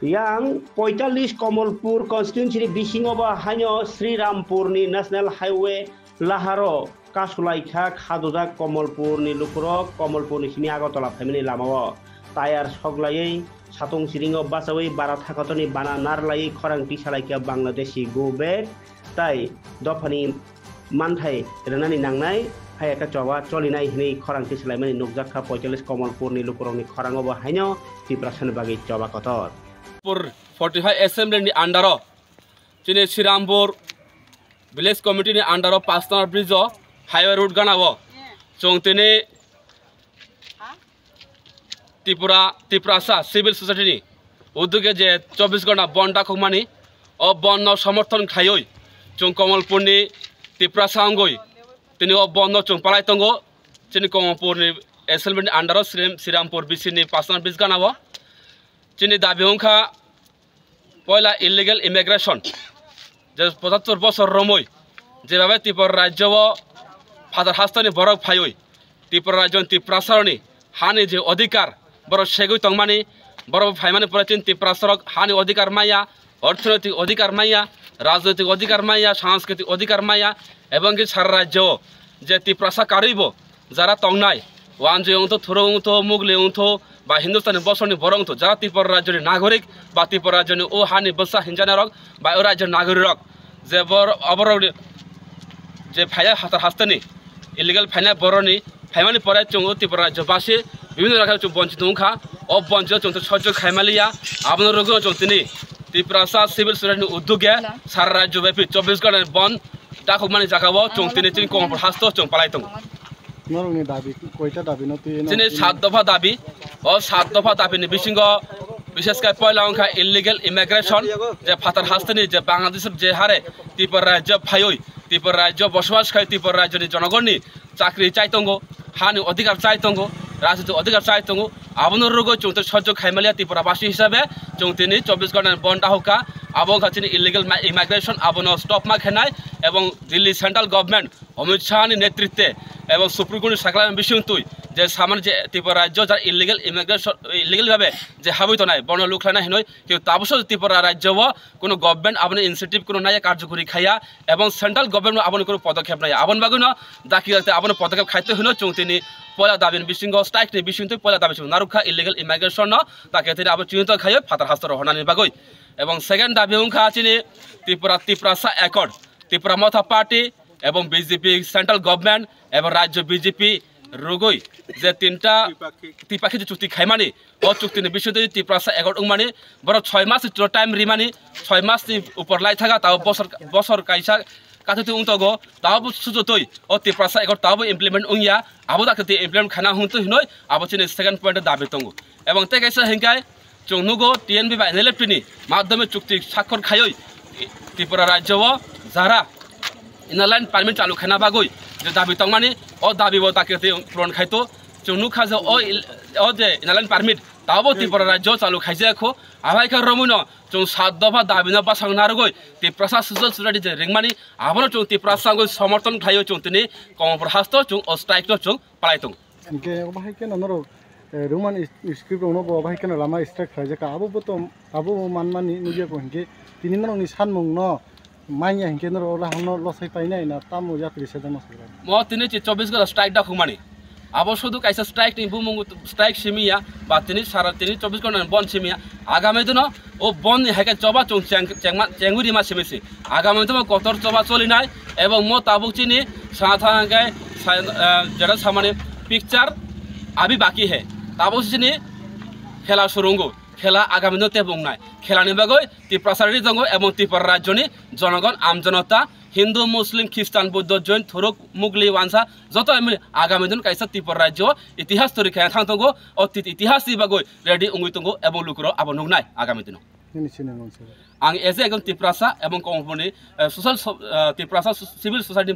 yang 45 Komalpur constituency bisingoba hanyo Srirampur ni National Highway laharo kasulaikha khadujak Komalpur ni lukurok Komalpur ni sini Agotala family lamao tayar soglai satung siringo basawi barat hakotoni bana narlai khorang tisalaikya Bangladeshi gobe tai dofani manthai renani nangnai hayaka chawa cholinai hini khorang tisalai nukjakha 45 Komalpur ni lukurok ni khorangoba hanyo tiprasan bagi chawa kotor 45 assembly ni andaro chine Srirampur village committee ni andaro Pasnar bridge highway route ganawo chongtene Tiprasa civil society ni uduge je 24 ঘন্টা বনটা Khomeini ও বন সমর্থন খাইoi chong Komalpur ni Tiprasa angoi tini o bon chong palai tongo chini Komalpur ni assembly ni andaro Srirampur BC ni Pasnar bridge ganawo chini dabi hongkha পয়লা illegal immigration যে ৭৫ বছর রমই যেভাবে ত্রিপুরা রাজ্য father হাস্তনি বরক ফাইই ত্রিপুরা রাজ্য ত্রিপ্রাসারনি হানি যে অধিকার বড় সেগুই তংমানি বড় ফাইমানি পড়েছেন ত্রিপ্রাসারক হানি অধিকার মাইয়া অর্থনৈতিক অধিকার মাইয়া রাজনৈতিক অধিকার মাইয়া সাংস্কৃতিক অধিকার মাইয়া এবং কি সারা রাজ্য যে ত্রিপ্রাসা কারিব যারা তংনাই ওয়ানজে অংথ থুরো অংথ মুগলে অংথ বা হিন্দুস্তানি বসনি বরংথ যারা ত্রিপুরা রাজ্যের নাগরিক বা ত্রিপুরা রাজ্যের ও হানি বসা হিনজানারক বা ও রাজ্যের নাগরিক যে অবর যে ফাইয়া হাতার হাস্তানি ইলিগাল ফাইনা বরনি ফাইমানি পরে চং ত্রিপুরা রাজ্যবাসী বিভিন্ন রকম চং বঞ্চিত উংখা ও বঞ্চিত চং সহ্য খাইমালিয়া আপনার রোগ চং তিনি ত্রিপুরাসা সিভিল সোসাইটি উদ্যোগে সারা রাজ্যব্যাপী 24 ঘন্টার বন ডাকুমানি জাগাবো চং তিনি চিনি Komalpur হাস্ত চং পালাই দং নরংনি দাবি কয়টা দাবি নতি চিনি 7 দফা দাবি ও 7 দফা দাবিনি বিশিঙ্গ বিশেষ করে পয়লা অংখা ইলিগেল ইমিগ্রেশন যে ফাতার হাস্তানি যে বাংলাদেশের যে হারে ত্রিপুরা রাজ্য ফাইই ত্রিপুরা রাজ্য বসবাস খাই ত্রিপুরা রাজ্যের জনগণনি চাকরি চাইতঙ্গ হানি অধিকার চাইতঙ্গ রাজনৈতিক অধিকার চাইতঙ্গ আবনোর রোগ চৌতে সহ্য খাইমালিয়া ত্রিপুরাবাসী হিসাবে চৌ তিনি 24 ঘন্টার বনটা হোকা আবং খাচিনি ইলিগেল ইমিগ্রেশন আবনো স্টপ মা খেনাই এবং দিল্লি সেন্ট্রাল গভর্নমেন্ট অমিত শাহনি নেতৃত্বে এবং সুপ্রিম কোর্টের সাকলাম বিষয় তুই যে সামান্য যে ত্রিপুরা রাজ্য যার ইলিগেল ইমিগ্রেশন ইলিগেলভাবে যে হাবিত নাই বন লুকলানা হেনই কিন্তু তাবস ত্রিপুরা রাজ্য কোনো গভর্নমেন্ট আপনি ইনসেন্টিভ কোনো নাই কার্যকরী খাইয়া এবং সেন্ট্রাল গভর্নমেন্ট আপনি কোনো পদক্ষেপ নাই আপন বাগুন দাকি রাখতে আপনি পদক্ষেপ খাইতে হইল চৌ তিনি পয়লা দাবিন বিশৃঙ্গ স্ট্রাইক নি বিশৃঙ্গ পয়লা দাবি নারুখা ইলিগেল ইমিগ্রেশন তাকে তিনি আবার চিহ্নিত খাইয়ে ফাতার হাস্ত রহনানি বাগই এবং সেকেন্ড দাবি হুঙ্খা আছিনি ত্রিপুরাসা অ্যাকর্ড ত্রিপুরা মথা পার্টি এবং বিজেপি সেন্ট্রাল গভর্নমেন্ট এবং রাজ্য বিজেপি রোগই যে তিনটা ত্রিপাক্ষিক চুক্তি খাইমানি ও চুক্তি বিষয় ত্রিপুরাসা অ্যাকর্ড উংমানি বড় 6 মাস টাইম রিমানি 6 মাস উপর লাই থাকা তাও বছর কাইসা কাথতি উংতগো তাও সুজতই ও ত্রিপুরাসা অ্যাকর্ড তাও ইমপ্লিমেন্ট উংয়া আবো তাকে ইমপ্লিমেন্ট খানা হুঁতো হিনই আবো চিনি সেকেন্ড পয়েন্টে দাবি তঙ্গু এবং তে কাইসা হেঙ্কায় চৌনুগো টিএনবি বা এনএলএফটিনি মাধ্যমে চুক্তি স্বাক্ষর খাইই ত্রিপুরা রাজ্য যারা ইনারলাইন পারমিট চালু খানা বাগই যে দাবি তংমানি ও দাবি তাকে পূরণ খাইতো চৌনুখা যে ও যে ইনারলাইন পারমিট তাও ত্রিপুরা রাজ্য চালু খাইছে রাখো আভাইকা রমুন চৌ 7 দফা দাবি না বাসাং নারগই ত্রিপ্রাসা সোশ্যাল সোসাইটি যে রিংমানি আবার চৌ ত্রিপ্রাসা সমর্থন খাইও চৌ তিনি Komalpur হাস্ত চৌ ও স্ট্রাইক চৌ পালাইতং এনকে অবাহাইকে ননর রুমান স্ক্রিপ্ট উনো অবাহাইকে লামা স্ট্রাইক খাইছে আবো তো আবো মানমানি নিজে কইকে তিনি নরংনি সানমুং ন মাইয়া হেনকে নর ওলা হন লসাই পাইনাই না তামু যাত্রী সেদা নসরা ম তিনি 24 ঘন্টা স্ট্রাইক দা খুমানি আবো শুধু কাইসা স্ট্রাইক নি বুমুং স্ট্রাইক সিমিয়া বা তিনি সারা তিনি 24 ঘন্টা বন সিমিয়া আগামী দিন ও বন হেকে চবা চং চেঙ্গুরি মা সিমিসি আগামী দিন কতর চবা চলি নাই এবং ম তাবুক চিনি সাথাঙ্গে যেটা সামানে পিকচার আবি বাকি হে তাবুক চিনি খেলা সুরঙ্গু খেলা আগামী দিন তেবুং নাই খেলানি বাগৈ ত্রিপ্রাসারি দঙ্গ এবং ত্রিপুরা রাজ্যনি জনগণ আমজনতা হিন্দু মুসলিম খ্রিস্টান বৌদ্ধ জৈন থুরুক মুগলি ওয়ানসা যত আগামী দিন কাইসা ত্রিপুরা রাজ্য ইতিহাস তৈরি খেয়া থাকতঙ্গো অতীত ইতিহাস বাগৈ রেডি উঙ্গুই তঙ্গো এবং লুকুরো আবো নুগনাই আগামী দিন আং এজে একজন ত্রিপ্রাসা এবং Komalpurni সোশ্যাল ত্রিপ্রাসা সিভিল সোসাইটি